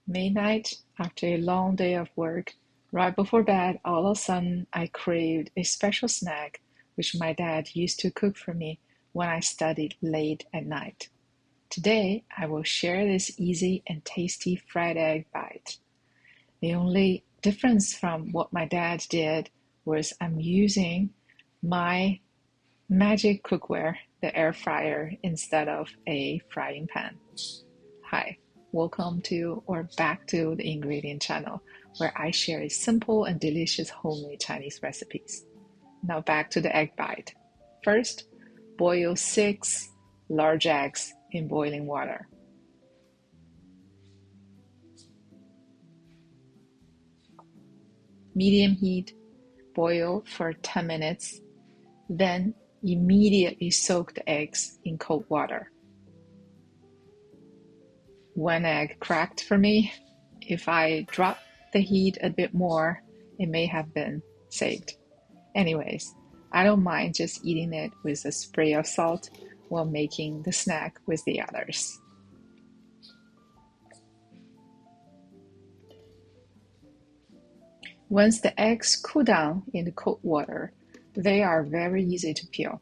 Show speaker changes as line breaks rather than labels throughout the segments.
Midnight, after a long day of work, right before bed, all of a sudden I craved a special snack which my dad used to cook for me when I studied late at night. Today, I will share this easy and tasty fried egg bite. The only difference from what my dad did was I'm using my magic cookware, the air fryer, instead of a frying pan. Hi, welcome to or back to the ingredient channel where I share simple and delicious homemade Chinese recipes. Now back to the egg bite. First, boil 6 large eggs in boiling water. Medium heat, boil for 10 minutes, then immediately soak the eggs in cold water. One egg cracked for me. If I dropped the heat a bit more, it may have been saved. Anyways, I don't mind just eating it with a spray of salt while making the snack with the others. Once the eggs cool down in the cold water, they are very easy to peel.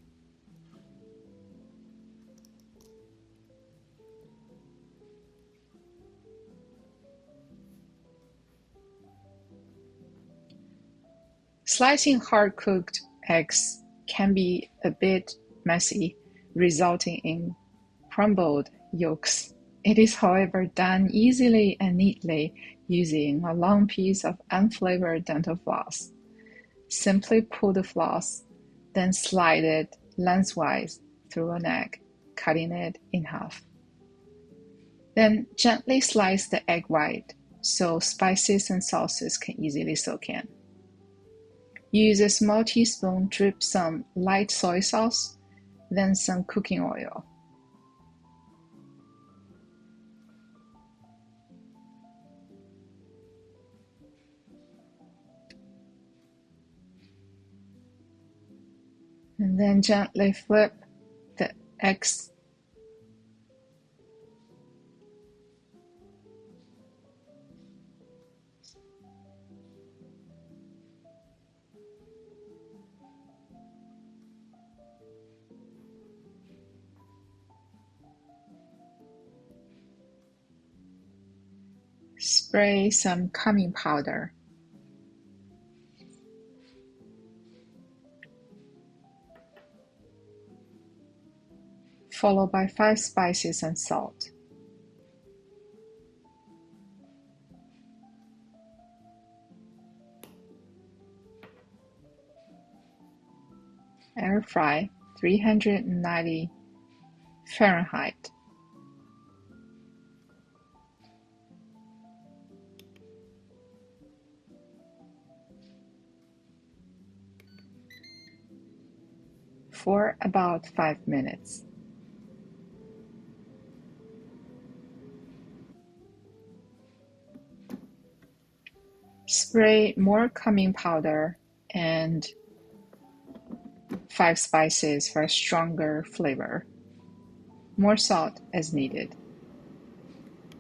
Slicing hard-cooked eggs can be a bit messy, resulting in crumbled yolks. It is, however, done easily and neatly using a long piece of unflavored dental floss. Simply pull the floss, then slide it lengthwise through an egg, cutting it in half. Then gently slice the egg white so spices and sauces can easily soak in. Use a small teaspoon, drip some light soy sauce, then some cooking oil. And then gently flip the eggs. Spray some Cumin powder. Followed by 5 spices and salt. Air fry 390 Fahrenheit. For about 5 minutes. Spray more cumin powder and 5 spices for a stronger flavor. More salt as needed.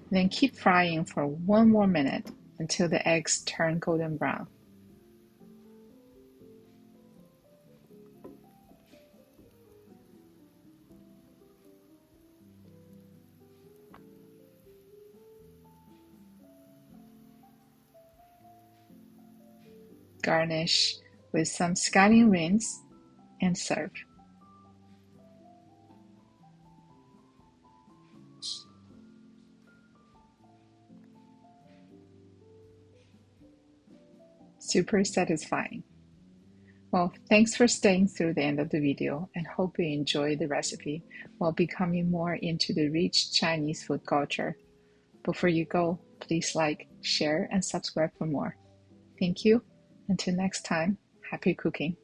Then keep frying for 1 more minute until the eggs turn golden brown. Garnish with some scallion rinds and serve. Super satisfying. Well, thanks for staying through the end of the video and hope you enjoy the recipe while becoming more into the rich Chinese food culture. Before you go, please like, share, and subscribe for more. Thank you. Until next time, happy cooking.